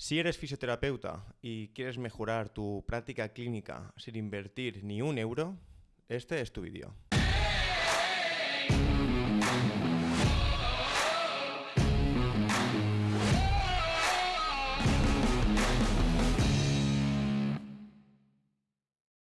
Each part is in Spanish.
Si eres fisioterapeuta y quieres mejorar tu práctica clínica sin invertir ni un euro, este es tu vídeo.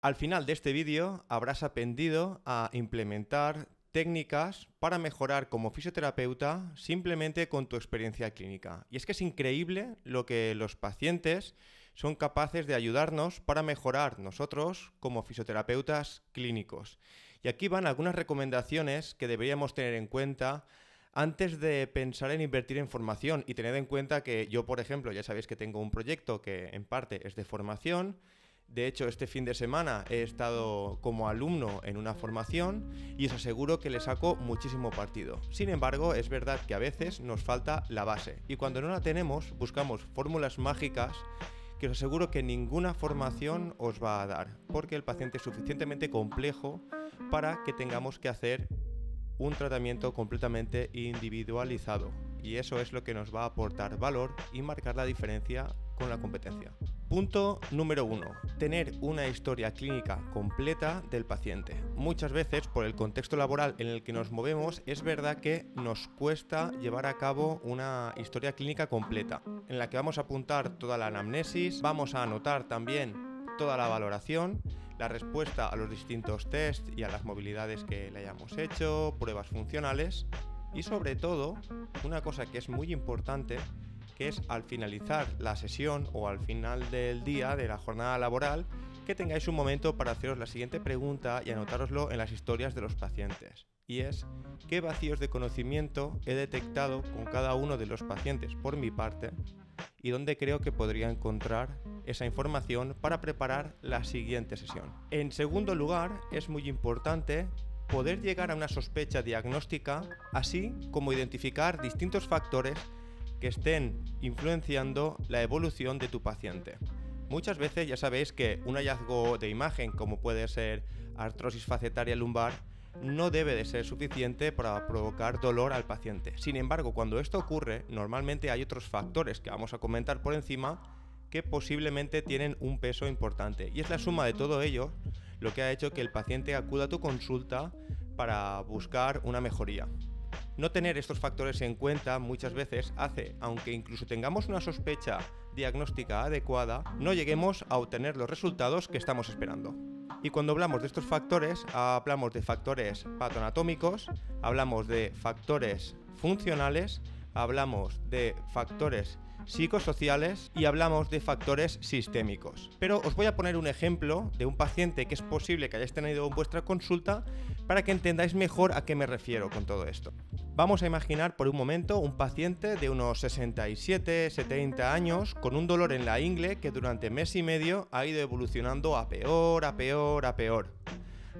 Al final de este vídeo habrás aprendido a implementar técnicas para mejorar como fisioterapeuta simplemente con tu experiencia clínica. Y es que es increíble lo que los pacientes son capaces de ayudarnos para mejorar nosotros como fisioterapeutas clínicos. Y aquí van algunas recomendaciones que deberíamos tener en cuenta antes de pensar en invertir en formación, y tened en cuenta que yo, por ejemplo, ya sabéis que tengo un proyecto que en parte es de formación. De hecho, este fin de semana he estado como alumno en una formación y os aseguro que le saco muchísimo partido. Sin embargo, es verdad que a veces nos falta la base y cuando no la tenemos buscamos fórmulas mágicas que os aseguro que ninguna formación os va a dar, porque el paciente es suficientemente complejo para que tengamos que hacer un tratamiento completamente individualizado, y eso es lo que nos va a aportar valor y marcar la diferencia con la competencia. Punto número 1. Tener una historia clínica completa del paciente. Muchas veces, por el contexto laboral en el que nos movemos, es verdad que nos cuesta llevar a cabo una historia clínica completa, en la que vamos a apuntar toda la anamnesis, vamos a anotar también toda la valoración, la respuesta a los distintos tests y a las movilidades que le hayamos hecho, pruebas funcionales y sobre todo, una cosa que es muy importante, que es al finalizar la sesión o al final del día de la jornada laboral, que tengáis un momento para haceros la siguiente pregunta y anotároslo en las historias de los pacientes. Y es, ¿qué vacíos de conocimiento he detectado con cada uno de los pacientes por mi parte? Y dónde creo que podría encontrar esa información para preparar la siguiente sesión. En segundo lugar, es muy importante poder llegar a una sospecha diagnóstica, así como identificar distintos factores que estén influenciando la evolución de tu paciente. Muchas veces ya sabéis que un hallazgo de imagen, como puede ser artrosis facetaria lumbar, no debe de ser suficiente para provocar dolor al paciente. Sin embargo, cuando esto ocurre, normalmente hay otros factores que vamos a comentar por encima que posiblemente tienen un peso importante. Y es la suma de todo ello lo que ha hecho que el paciente acuda a tu consulta para buscar una mejoría. No tener estos factores en cuenta muchas veces hace, aunque incluso tengamos una sospecha diagnóstica adecuada, no lleguemos a obtener los resultados que estamos esperando. Y cuando hablamos de estos factores, hablamos de factores patoanatómicos, hablamos de factores funcionales, hablamos de factores psicosociales y hablamos de factores sistémicos. Pero os voy a poner un ejemplo de un paciente que es posible que hayáis tenido en vuestra consulta para que entendáis mejor a qué me refiero con todo esto. Vamos a imaginar por un momento un paciente de unos 67-70 años con un dolor en la ingle que durante mes y medio ha ido evolucionando a peor,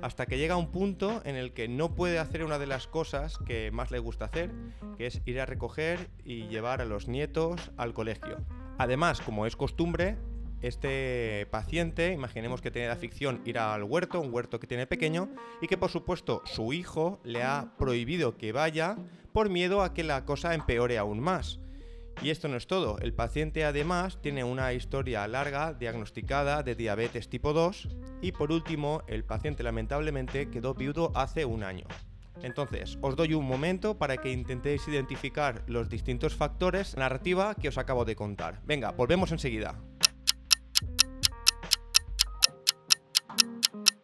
hasta que llega a un punto en el que no puede hacer una de las cosas que más le gusta hacer, que es ir a recoger y llevar a los nietos al colegio. Además, como es costumbre, este paciente, imaginemos que tiene la afición ir al huerto, un huerto que tiene pequeño, y que por supuesto su hijo le ha prohibido que vaya por miedo a que la cosa empeore aún más. Y esto no es todo, el paciente además tiene una historia larga diagnosticada de diabetes tipo 2 y por último el paciente lamentablemente quedó viudo hace un año. Entonces, os doy un momento para que intentéis identificar los distintos factores narrativa que os acabo de contar. Venga, volvemos enseguida.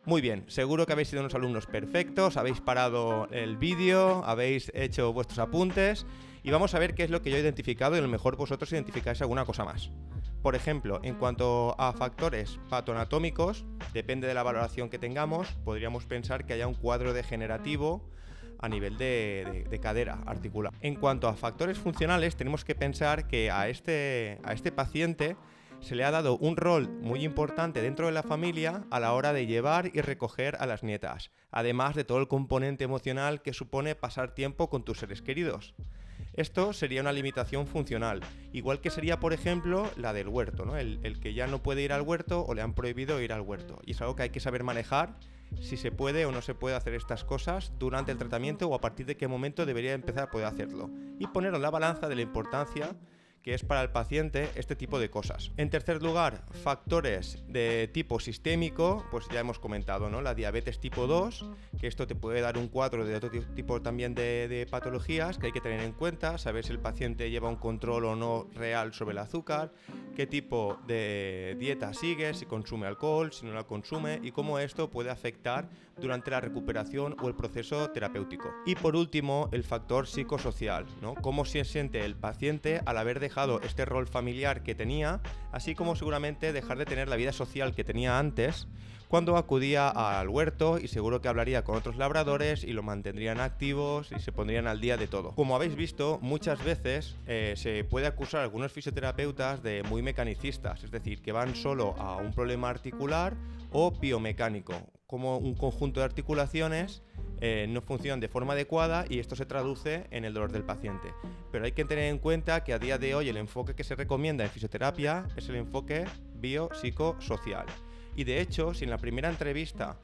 Muy bien, seguro que habéis sido unos alumnos perfectos, habéis parado el vídeo, habéis hecho vuestros apuntes y vamos a ver qué es lo que yo he identificado y a lo mejor vosotros identificáis alguna cosa más. Por ejemplo, en cuanto a factores patoanatómicos, depende de la valoración que tengamos, podríamos pensar que haya un cuadro degenerativo a nivel de cadera articular. En cuanto a factores funcionales, tenemos que pensar que a este paciente se le ha dado un rol muy importante dentro de la familia a la hora de llevar y recoger a las nietas, además de todo el componente emocional que supone pasar tiempo con tus seres queridos. Esto sería una limitación funcional, igual que sería, por ejemplo, la del huerto, ¿no? El que ya no puede ir al huerto o le han prohibido ir al huerto. Y es algo que hay que saber manejar, si se puede o no se puede hacer estas cosas durante el tratamiento o a partir de qué momento debería empezar a poder hacerlo. Y ponerlo en la balanza de la importancia que es para el paciente este tipo de cosas. En tercer lugar, factores de tipo sistémico, pues ya hemos comentado, ¿no? La diabetes tipo 2, que esto te puede dar un cuadro de otro tipo también de patologías que hay que tener en cuenta, saber si el paciente lleva un control o no real sobre el azúcar, qué tipo de dieta sigue, si consume alcohol, si no la consume y cómo esto puede afectar durante la recuperación o el proceso terapéutico. Y por último, el factor psicosocial, ¿no? Cómo se siente el paciente al haber dejado este rol familiar que tenía, así como seguramente dejar de tener la vida social que tenía antes cuando acudía al huerto, y seguro que hablaría con otros labradores y lo mantendrían activos y se pondrían al día de todo. Como habéis visto, muchas veces se puede acusar a algunos fisioterapeutas de muy mecanicistas, es decir, que van solo a un problema articular o biomecánico, como un conjunto de articulaciones no funcionan de forma adecuada y esto se traduce en el dolor del paciente. Pero hay que tener en cuenta que a día de hoy el enfoque que se recomienda en fisioterapia es el enfoque biopsicosocial. Y de hecho, si en la primera entrevista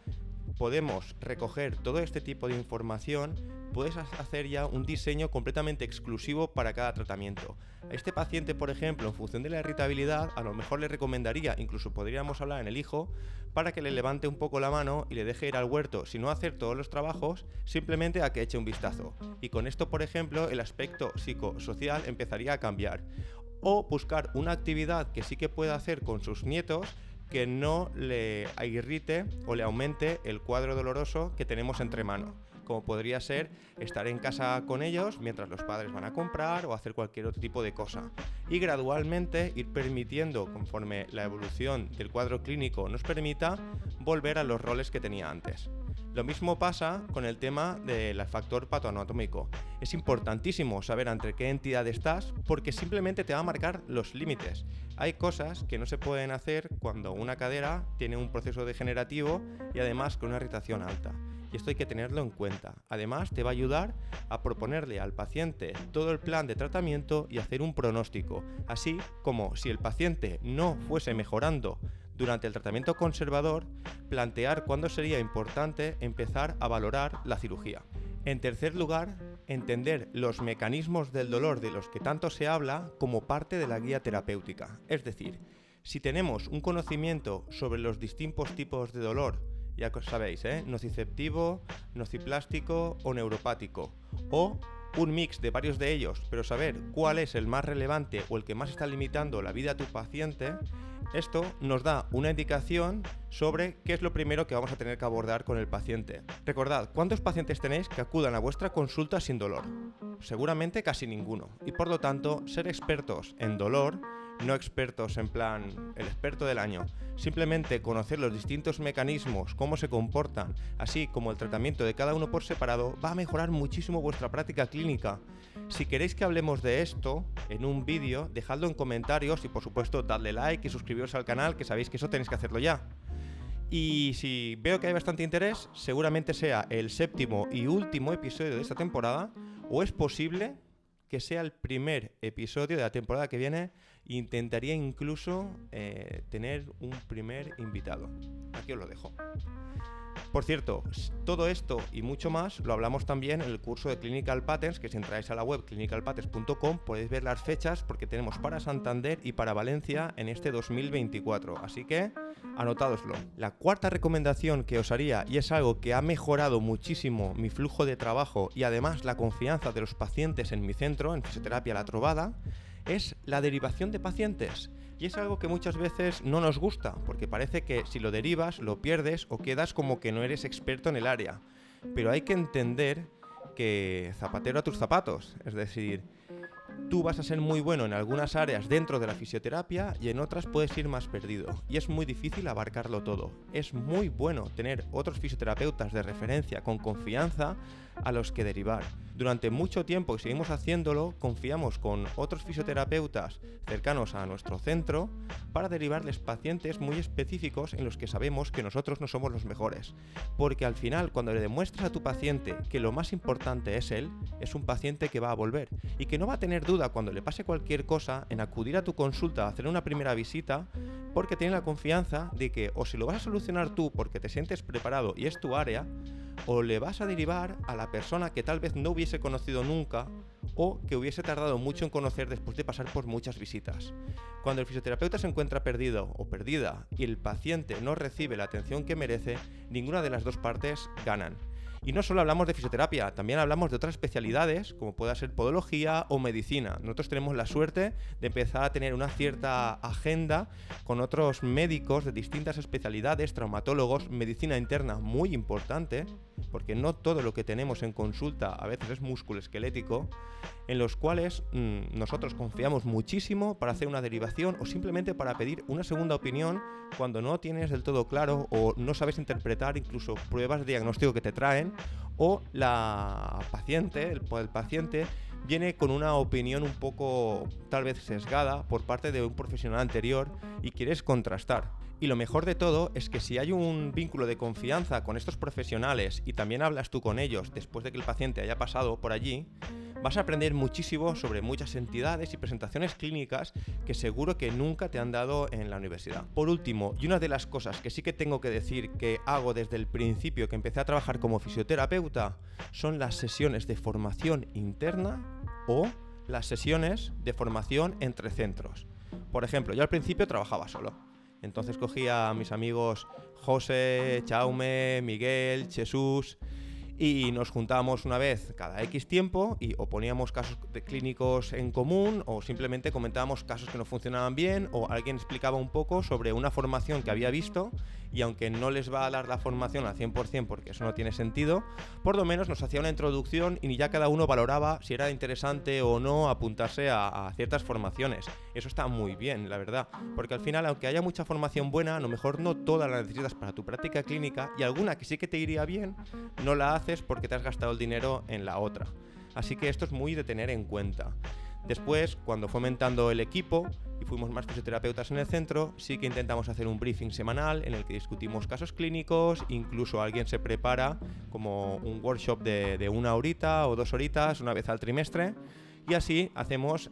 podemos recoger todo este tipo de información, puedes hacer ya un diseño completamente exclusivo para cada tratamiento. A este paciente, por ejemplo, en función de la irritabilidad, a lo mejor le recomendaría, incluso podríamos hablar en el hijo, para que le levante un poco la mano y le deje ir al huerto, si no hacer todos los trabajos, simplemente a que eche un vistazo. Y con esto, por ejemplo, el aspecto psicosocial empezaría a cambiar. O buscar una actividad que sí que pueda hacer con sus nietos, que no le irrite o le aumente el cuadro doloroso que tenemos entre manos, como podría ser estar en casa con ellos mientras los padres van a comprar o hacer cualquier otro tipo de cosa. Y gradualmente ir permitiendo, conforme la evolución del cuadro clínico nos permita, volver a los roles que tenía antes. Lo mismo pasa con el tema del factor patoanatómico. Es importantísimo saber ante qué entidad estás porque simplemente te va a marcar los límites. Hay cosas que no se pueden hacer cuando una cadera tiene un proceso degenerativo y además con una irritación alta. Y esto hay que tenerlo en cuenta. Además, te va a ayudar a proponerle al paciente todo el plan de tratamiento y hacer un pronóstico. Así como si el paciente no fuese mejorando durante el tratamiento conservador, plantear cuándo sería importante empezar a valorar la cirugía. En tercer lugar, entender los mecanismos del dolor de los que tanto se habla como parte de la guía terapéutica. Es decir, si tenemos un conocimiento sobre los distintos tipos de dolor, ya que sabéis, nociceptivo, nociplástico o neuropático, o un mix de varios de ellos, pero saber cuál es el más relevante o el que más está limitando la vida a tu paciente, esto nos da una indicación sobre qué es lo primero que vamos a tener que abordar con el paciente. Recordad, ¿cuántos pacientes tenéis que acudan a vuestra consulta sin dolor? Seguramente casi ninguno. Y por lo tanto, ser expertos en dolor, no expertos en plan el experto del año, simplemente conocer los distintos mecanismos, cómo se comportan, así como el tratamiento de cada uno por separado, va a mejorar muchísimo vuestra práctica clínica. Si queréis que hablemos de esto en un vídeo, dejadlo en comentarios y por supuesto dadle like y suscribiros al canal, que sabéis que eso tenéis que hacerlo ya. Y si veo que hay bastante interés, seguramente sea el séptimo y último episodio de esta temporada, o es posible que sea el primer episodio de la temporada que viene. Intentaría incluso tener un primer invitado. Aquí os lo dejo. Por cierto, todo esto y mucho más lo hablamos también en el curso de Clinical Patterns, que si entráis a la web clinicalpatterns.com podéis ver las fechas porque tenemos para Santander y para Valencia en este 2024. Así que anotádoslo. La cuarta recomendación que os haría, y es algo que ha mejorado muchísimo mi flujo de trabajo y además la confianza de los pacientes en mi centro, en Fisioterapia La Trovada, es la derivación de pacientes. Y es algo que muchas veces no nos gusta, porque parece que si lo derivas, lo pierdes o quedas como que no eres experto en el área. Pero hay que entender que zapatero a tus zapatos, es decir, tú vas a ser muy bueno en algunas áreas dentro de la fisioterapia y en otras puedes ir más perdido. Y es muy difícil abarcarlo todo. Es muy bueno tener otros fisioterapeutas de referencia con confianza a los que derivar. Durante mucho tiempo que seguimos haciéndolo, confiamos con otros fisioterapeutas cercanos a nuestro centro para derivarles pacientes muy específicos en los que sabemos que nosotros no somos los mejores. Porque al final, cuando le demuestras a tu paciente que lo más importante es él, es un paciente que va a volver y que no va a tener duda cuando le pase cualquier cosa en acudir a tu consulta a hacer una primera visita, porque tiene la confianza de que o si lo vas a solucionar tú porque te sientes preparado y es tu área, o le vas a derivar a la persona que tal vez no hubiese conocido nunca o que hubiese tardado mucho en conocer después de pasar por muchas visitas. Cuando el fisioterapeuta se encuentra perdido o perdida y el paciente no recibe la atención que merece, ninguna de las dos partes ganan. Y no solo hablamos de fisioterapia, también hablamos de otras especialidades, como pueda ser podología o medicina. Nosotros tenemos la suerte de empezar a tener una cierta agenda con otros médicos de distintas especialidades, traumatólogos, medicina interna muy importante, porque no todo lo que tenemos en consulta a veces es musculoesquelético, en los cuales nosotros confiamos muchísimo para hacer una derivación o simplemente para pedir una segunda opinión cuando no tienes del todo claro o no sabes interpretar incluso pruebas de diagnóstico que te traen, o la paciente, el paciente viene con una opinión un poco tal vez sesgada por parte de un profesional anterior y quieres contrastar. Y lo mejor de todo es que si hay un vínculo de confianza con estos profesionales y también hablas tú con ellos después de que el paciente haya pasado por allí, vas a aprender muchísimo sobre muchas entidades y presentaciones clínicas que seguro que nunca te han dado en la universidad. Por último, y una de las cosas que sí que tengo que decir que hago desde el principio que empecé a trabajar como fisioterapeuta, son las sesiones de formación interna o las sesiones de formación entre centros. Por ejemplo, yo al principio trabajaba solo. Entonces cogía a mis amigos José, Chaume, Miguel, Jesús y nos juntábamos una vez cada X tiempo y o poníamos casos clínicos en común o simplemente comentábamos casos que no funcionaban bien o alguien explicaba un poco sobre una formación que había visto y aunque no les va a dar la formación al 100% porque eso no tiene sentido, por lo menos nos hacía una introducción y ya cada uno valoraba si era interesante o no apuntarse a ciertas formaciones. Eso está muy bien, la verdad, porque al final, aunque haya mucha formación buena, a lo mejor no toda la necesitas para tu práctica clínica y alguna que sí que te iría bien, no la haces porque te has gastado el dinero en la otra. Así que esto es muy de tener en cuenta. Después, cuando fue aumentando el equipo y fuimos más fisioterapeutas en el centro, sí que intentamos hacer un briefing semanal en el que discutimos casos clínicos, incluso alguien se prepara como un workshop de 1 horita o 2 horitas una vez al trimestre. Y así hacemos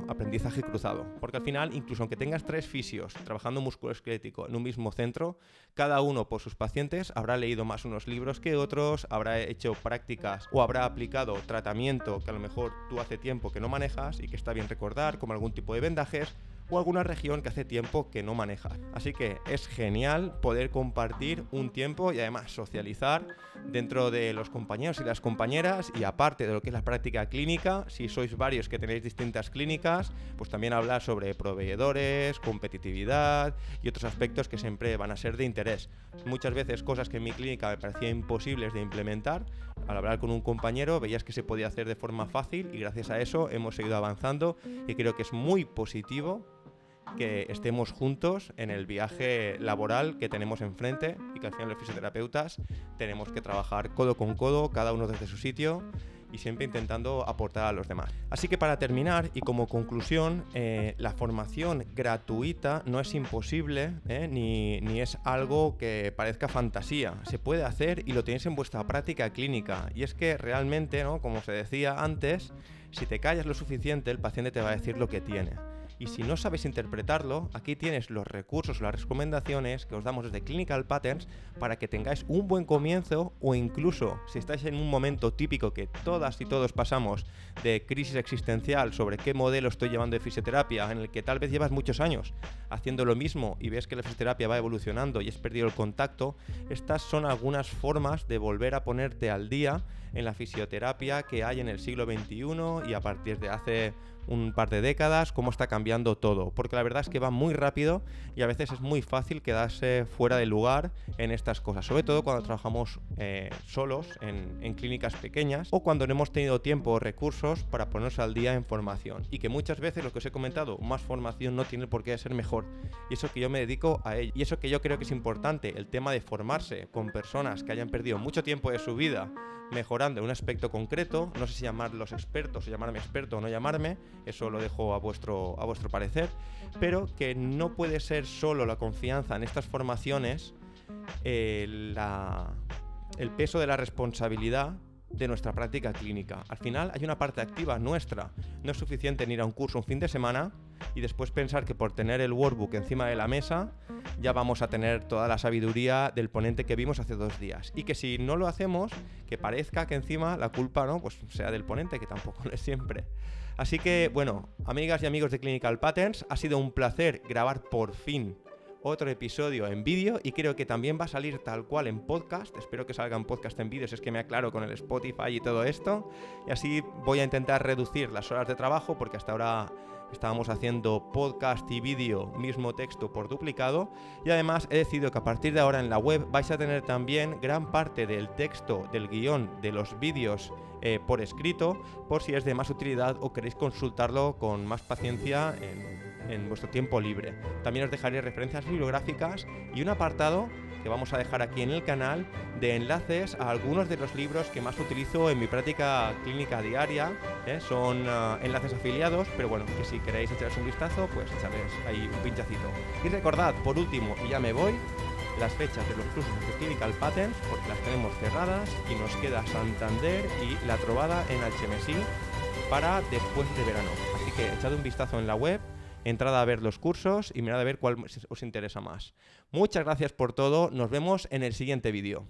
aprendizaje cruzado. Porque al final, incluso aunque tengas 3 fisios trabajando musculoesquelético en un mismo centro, cada uno por sus pacientes habrá leído más unos libros que otros, habrá hecho prácticas o habrá aplicado tratamiento que a lo mejor tú hace tiempo que no manejas y que está bien recordar, como algún tipo de vendajes, o alguna región que hace tiempo que no manejas. Así que es genial poder compartir un tiempo y además socializar dentro de los compañeros y las compañeras, y aparte de lo que es la práctica clínica, si sois varios que tenéis distintas clínicas, pues también hablar sobre proveedores, competitividad y otros aspectos que siempre van a ser de interés. Muchas veces cosas que en mi clínica me parecían imposibles de implementar, al hablar con un compañero veías que se podía hacer de forma fácil y gracias a eso hemos seguido avanzando y creo que es muy positivo que estemos juntos en el viaje laboral que tenemos enfrente y que al final los fisioterapeutas tenemos que trabajar codo con codo, cada uno desde su sitio y siempre intentando aportar a los demás. Así que para terminar y como conclusión, la formación gratuita no es imposible ni es algo que parezca fantasía. Se puede hacer y lo tenéis en vuestra práctica clínica. Y es que realmente, ¿no?, como se decía antes, si te callas lo suficiente, el paciente te va a decir lo que tiene. Y si no sabes interpretarlo, aquí tienes los recursos, las recomendaciones que os damos desde Clinical Patterns para que tengáis un buen comienzo o incluso si estáis en un momento típico que todas y todos pasamos de crisis existencial sobre qué modelo estoy llevando de fisioterapia, en el que tal vez llevas muchos años haciendo lo mismo y ves que la fisioterapia va evolucionando y has perdido el contacto, estas son algunas formas de volver a ponerte al día en la fisioterapia que hay en el siglo XXI y a partir de hace un par de décadas, cómo está cambiando todo, porque la verdad es que va muy rápido y a veces es muy fácil quedarse fuera de lugar en estas cosas, sobre todo cuando trabajamos solos en clínicas pequeñas o cuando no hemos tenido tiempo o recursos para ponernos al día en formación, y que muchas veces, lo que os he comentado, más formación no tiene por qué ser mejor, y eso que yo me dedico a ello, y eso que yo creo que es importante, el tema de formarse con personas que hayan perdido mucho tiempo de su vida mejorando en un aspecto concreto. No sé si llamarlos expertos o llamarme experto o no llamarme, eso lo dejo a vuestro parecer, pero que no puede ser solo la confianza en estas formaciones el peso de la responsabilidad de nuestra práctica clínica. Al final hay una parte activa nuestra. No es suficiente en ir a un curso un fin de semana y después pensar que por tener el workbook encima de la mesa ya vamos a tener toda la sabiduría del ponente que vimos hace 2 días. Y que si no lo hacemos, que parezca que encima la culpa, ¿no?, pues sea del ponente, que tampoco lo es siempre. Así que, bueno, amigas y amigos de Clinical Patterns, ha sido un placer grabar por fin otro episodio en vídeo y creo que también va a salir tal cual en podcast. Espero que salga en podcast en vídeo, si es que me aclaro con el Spotify y todo esto. Y así voy a intentar reducir las horas de trabajo, porque hasta ahora estábamos haciendo podcast y vídeo, mismo texto por duplicado. Y además he decidido que a partir de ahora en la web vais a tener también gran parte del texto, del guión, de los vídeos por escrito, por si es de más utilidad o queréis consultarlo con más paciencia en vuestro tiempo libre. También os dejaré referencias bibliográficas y un apartado que vamos a dejar aquí en el canal de enlaces a algunos de los libros que más utilizo en mi práctica clínica diaria. Son enlaces afiliados, pero bueno, que si queréis echarles un vistazo, pues echarles ahí un pinchacito. Y recordad, por último, y ya me voy, las fechas de los cursos de Clinical Patterns, porque las tenemos cerradas y nos queda Santander y La Trovada en Alchemesí para después de verano. Así que echad un vistazo en la web, entrad a ver los cursos y mirad a ver cuál os interesa más. Muchas gracias por todo, nos vemos en el siguiente vídeo.